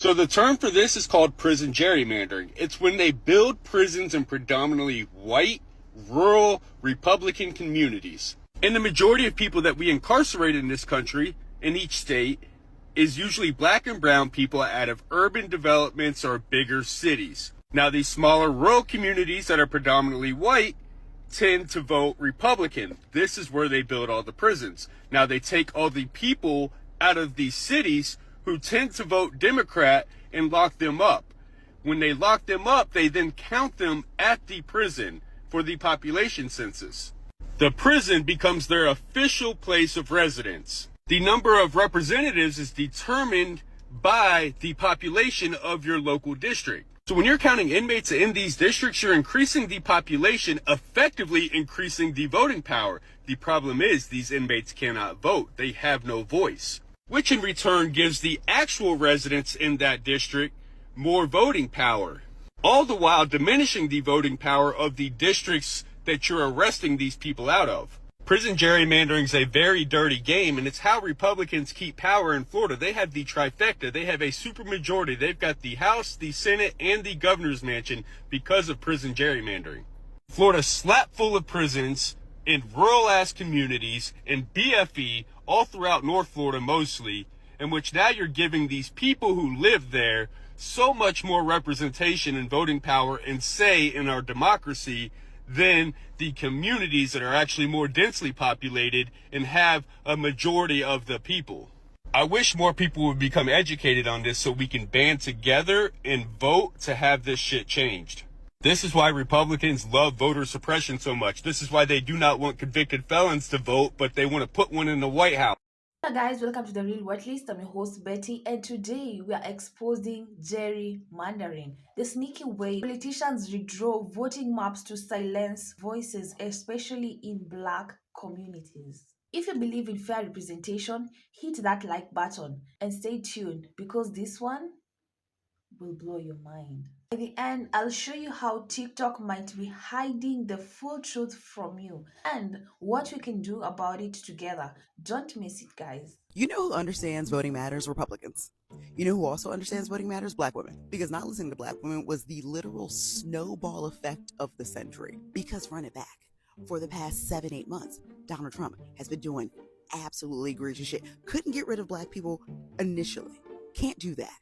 So the term for this is called prison gerrymandering. It's when they build prisons in predominantly white, rural, Republican communities. And the majority of people that we incarcerate in this country, in each state, is usually black and brown people out of urban developments or bigger cities. Now, these smaller rural communities that are predominantly white tend to vote Republican. This is where they build all the prisons. Now, they take all the people out of these cities who tend to vote Democrat and lock them up. When they lock them up, they then count them at the prison for the population census. The prison becomes their official place of residence. The number of representatives is determined by the population of your local district. So when you're counting inmates in these districts, you're increasing the population, effectively increasing the voting power. The problem is these inmates cannot vote. They have no voice, which in return gives the actual residents in that district more voting power, all the while diminishing the voting power of the districts that you're arresting these people out of. Prison gerrymandering is a very dirty game, and it's how Republicans keep power in Florida. They have the trifecta. They have a supermajority. They've got the House, the Senate, and the governor's mansion because of prison gerrymandering. Florida's slap full of prisons in rural-ass communities and BFE all throughout North Florida mostly, in which now you're giving these people who live there so much more representation and voting power and say in our democracy than the communities that are actually more densely populated and have a majority of the people. I wish more people would become educated on this so we can band together and vote to have this shit changed. This is why Republicans love voter suppression so much. This is why they do not want convicted felons to vote, but they want to put one in the White House. Hello guys, welcome to the Real Watchlist. I'm your host Betty, and today we are exposing gerrymandering, the sneaky way politicians redraw voting maps to silence voices, especially in black communities. If you believe in fair representation, hit that like button and stay tuned because this one will blow your mind. At the end, I'll show you how TikTok might be hiding the full truth from you and what we can do about it together. Don't miss it, guys. You know who understands voting matters? Republicans. You know who also understands voting matters? Black women. Because not listening to black women was the literal snowball effect of the century. Because run it back. For the past 7-8 months, Donald Trump has been doing absolutely egregious shit. Couldn't get rid of black people initially. Can't do that,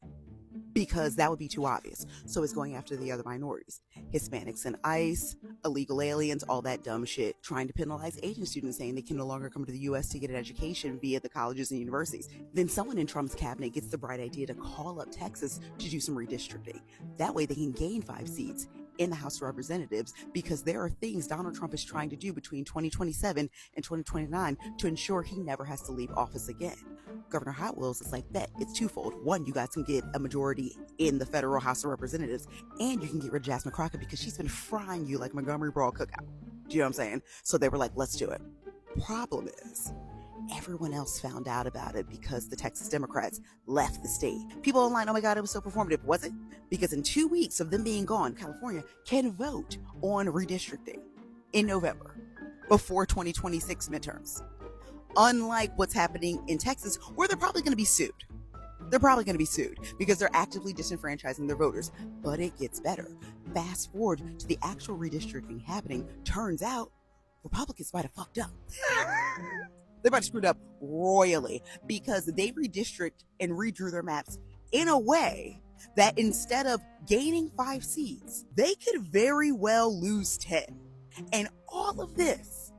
because that would be too obvious. So it's going after the other minorities, Hispanics and ICE, illegal aliens, all that dumb shit, trying to penalize Asian students, saying they can no longer come to the US to get an education via the colleges and universities. Then someone in Trump's cabinet gets the bright idea to call up Texas to do some redistricting. That way they can gain 5 seats in the House of Representatives, because there are things Donald Trump is trying to do between 2027 and 2029 to ensure he never has to leave office again. Governor Hot Wheels is like, bet it's twofold. One, you guys can get a majority in the federal House of Representatives, and you can get rid of Jasmine Crockett because she's been frying you like Montgomery Brawl cookout. Do you know what I'm saying? So they were like, let's do it. Problem is, everyone else found out about it because the Texas Democrats left the state. People online, oh my God, it was so performative. Was it? Because in 2 weeks of them being gone, California can vote on redistricting in November before 2026 midterms. Unlike what's happening in Texas, where they're probably going to be sued. They're probably going to be sued because they're actively disenfranchising their voters. But it gets better. Fast forward to the actual redistricting happening. Turns out Republicans might have fucked up. They might have screwed up royally because they redistrict and redrew their maps in a way that instead of gaining 5 seats, they could very well lose 10. And all of this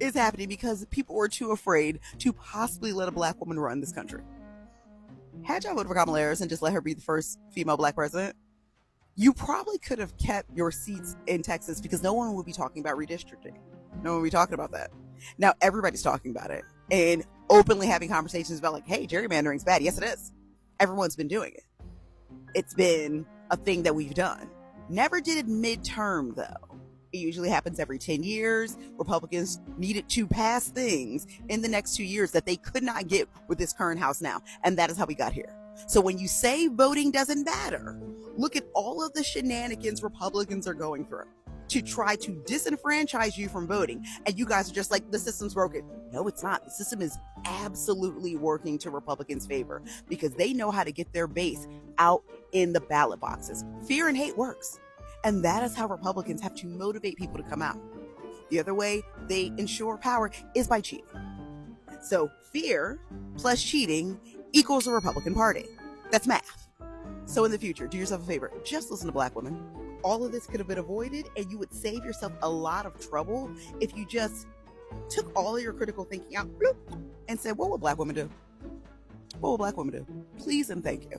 is happening because people were too afraid to possibly let a black woman run this country. Had y'all voted for Kamala Harris and just let her be the first female black president, you probably could have kept your seats in Texas because no one would be talking about redistricting. No one would be talking about that. Now everybody's talking about it and openly having conversations about like, hey, gerrymandering's bad. Yes, it is. Everyone's been doing it. It's been a thing that we've done. Never did it midterm though. It usually happens every 10 years. Republicans needed to pass things in the next 2 years that they could not get with this current House now. And that is how we got here. So when you say voting doesn't matter, look at all of the shenanigans Republicans are going through to try to disenfranchise you from voting. And you guys are just like, the system's broken. No, it's not. The system is absolutely working to Republicans' favor because they know how to get their base out in the ballot boxes. Fear and hate works. And that is how Republicans have to motivate people to come out. The other way they ensure power is by cheating. So fear plus cheating equals a Republican Party. That's math. So in the future, do yourself a favor. Just listen to Black women. All of this could have been avoided, and you would save yourself a lot of trouble if you just took all of your critical thinking out bloop, and said, what will Black women do? What will Black women do? Please and thank you.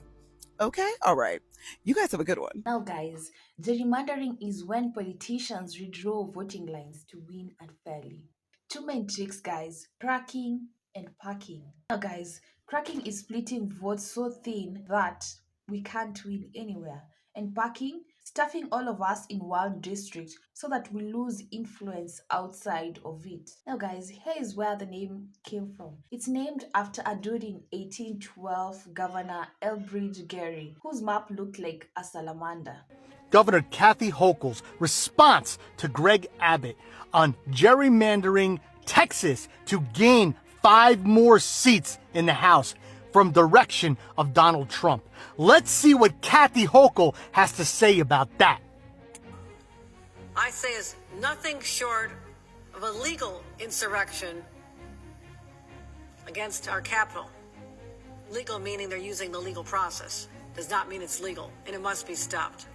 Okay? All right. You guys have a good one. Now, guys, gerrymandering is when politicians redraw voting lines to win unfairly. Two main tricks, guys: cracking and packing. Now, guys, cracking is splitting votes so thin that we can't win anywhere. And packing, stuffing all of us in one district so that we lose influence outside of it. Now, guys, here is where the name came from. It's named after a dude in 1812 Governor Elbridge Gerry, whose map looked like a salamander. Governor Kathy Hochul's response to Greg Abbott on gerrymandering Texas to gain 5 more seats in the House from direction of Donald Trump. Let's see what Kathy Hochul has to say about that. I say is nothing short of a legal insurrection against our capital. Legal meaning they're using the legal process. Does not mean it's legal, and it must be stopped.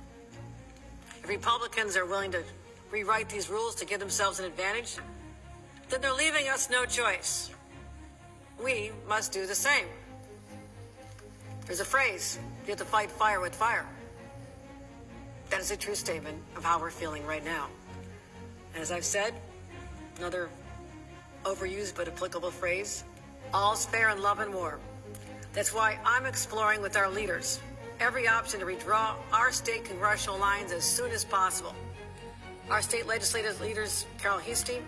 If Republicans are willing to rewrite these rules to give themselves an advantage, then they're leaving us no choice. We must do the same. There's a phrase, you have to fight fire with fire. That is a true statement of how we're feeling right now. And as I've said, another overused but applicable phrase, all's fair in love and war. That's why I'm exploring with our leaders every option to redraw our state congressional lines as soon as possible. Our state legislative leaders, Carol Heastie,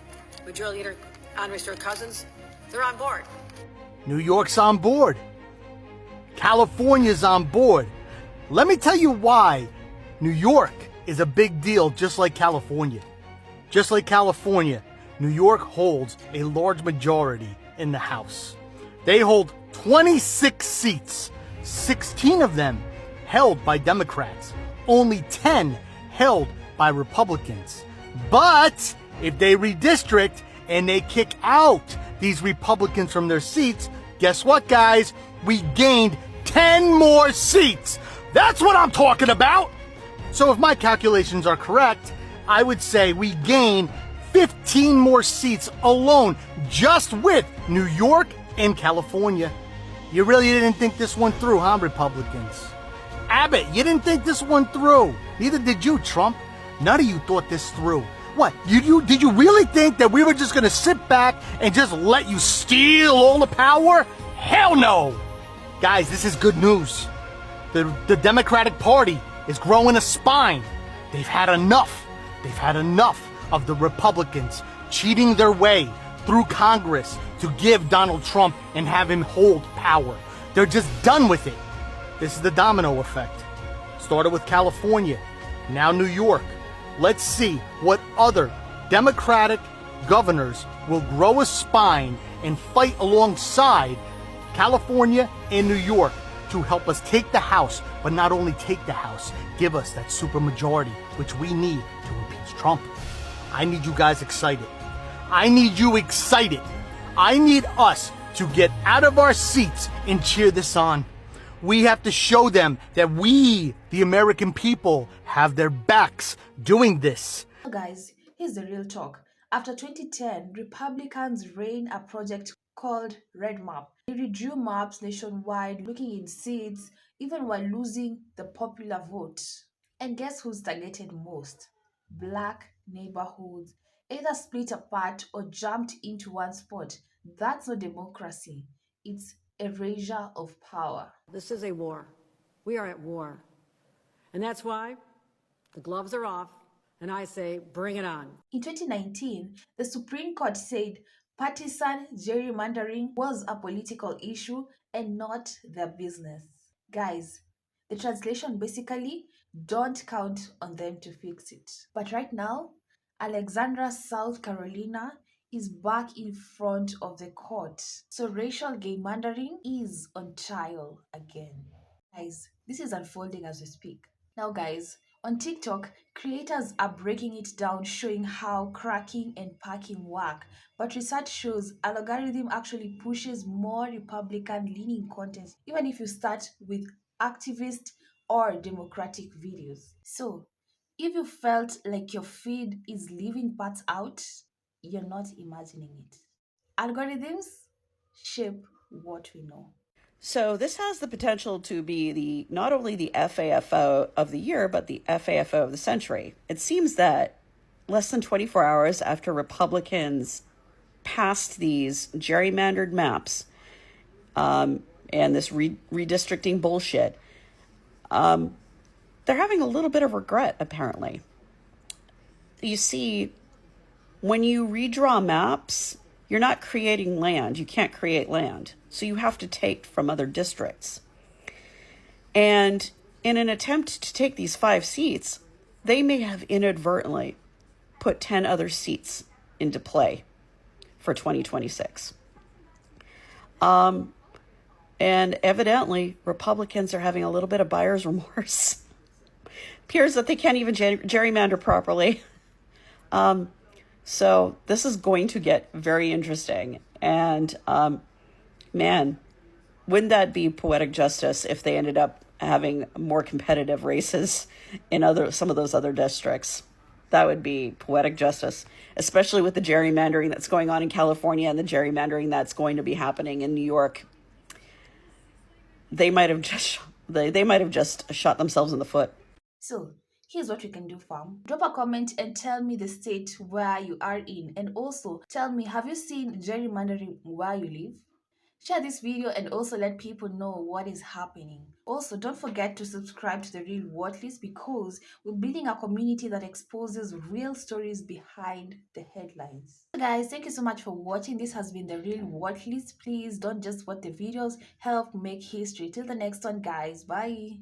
Majority Leader Andre Stewart Cousins, they're on board. New York's on board. California's on board. Let me tell you why New York is a big deal, just like California. Just like California, New York holds a large majority in the House. They hold 26 seats, 16 of them held by Democrats, only 10 held by Republicans. But if they redistrict and they kick out these Republicans from their seats, guess what, guys? We gained 10 more seats. That's what I'm talking about. So if my calculations are correct, I would say we gain 15 more seats alone just with New York and California. You really didn't think this one through, huh, Republicans? Abbott, you didn't think this one through. Neither did you, Trump. None of you thought this through. What, did you really think that we were just going to sit back and just let you steal all the power? Hell no! Guys, this is good news. The Democratic Party is growing a spine. They've had enough. They've had enough of the Republicans cheating their way through Congress to give Donald Trump and have him hold power. They're just done with it. This is the domino effect. Started with California, now New York. Let's see what other Democratic governors will grow a spine and fight alongside California and New York to help us take the House, but not only take the House, give us that supermajority, which we need to impeach Trump. I need you guys excited. I need you excited. I need us to get out of our seats and cheer this on. We have to show them that we, the American people, have their backs doing this. Guys, here's the real talk. After 2010, Republicans ran a project called Red Map. They redrew maps nationwide, looking in seats, even while losing the popular vote. And guess who's targeted most? Black neighborhoods, either split apart or jumped into one spot. That's not democracy. It's erasure of power. This is a war. We are at war. And that's why the gloves are off, and I say, bring it on. In 2019, the Supreme Court said partisan gerrymandering was a political issue and not their business. Guys, the translation basically, don't count on them to fix it. But right now, Alexandra, South Carolina is back in front of the court. So racial gerrymandering is on trial again. Guys, this is unfolding as we speak. Now, guys, on TikTok, creators are breaking it down, showing how cracking and packing work. But research shows algorithm actually pushes more Republican-leaning content, even if you start with activist or democratic videos. So, if you felt like your feed is leaving parts out, you're not imagining it. Algorithms shape what we know. So this has the potential to be the not only the FAFO of the year, but the FAFO of the century. It seems that less than 24 hours after Republicans passed these gerrymandered maps and this redistricting bullshit, they're having a little bit of regret, apparently. You see, when you redraw maps, you're not creating land. You can't create land. So you have to take from other districts. And in an attempt to take these 5 seats, they may have inadvertently put 10 other seats into play for 2026. And evidently, Republicans are having a little bit of buyer's remorse. Appears that they can't even gerrymander properly. So this is going to get very interesting. And man, wouldn't that be poetic justice if they ended up having more competitive races in some of those other districts? That would be poetic justice, especially with the gerrymandering that's going on in California and the gerrymandering that's going to be happening in New York. They might have just shot themselves in the foot. So, here's what we can do, fam. Drop a comment and tell me the state where you are in. And also, tell me, have you seen gerrymandering where you live? Share this video and also let people know what is happening. Also, don't forget to subscribe to the Real Watchlist because we're building a community that exposes real stories behind the headlines. So guys, thank you so much for watching. This has been the Real Watchlist. Please don't just watch the videos, help make history. Till the next one, guys. Bye.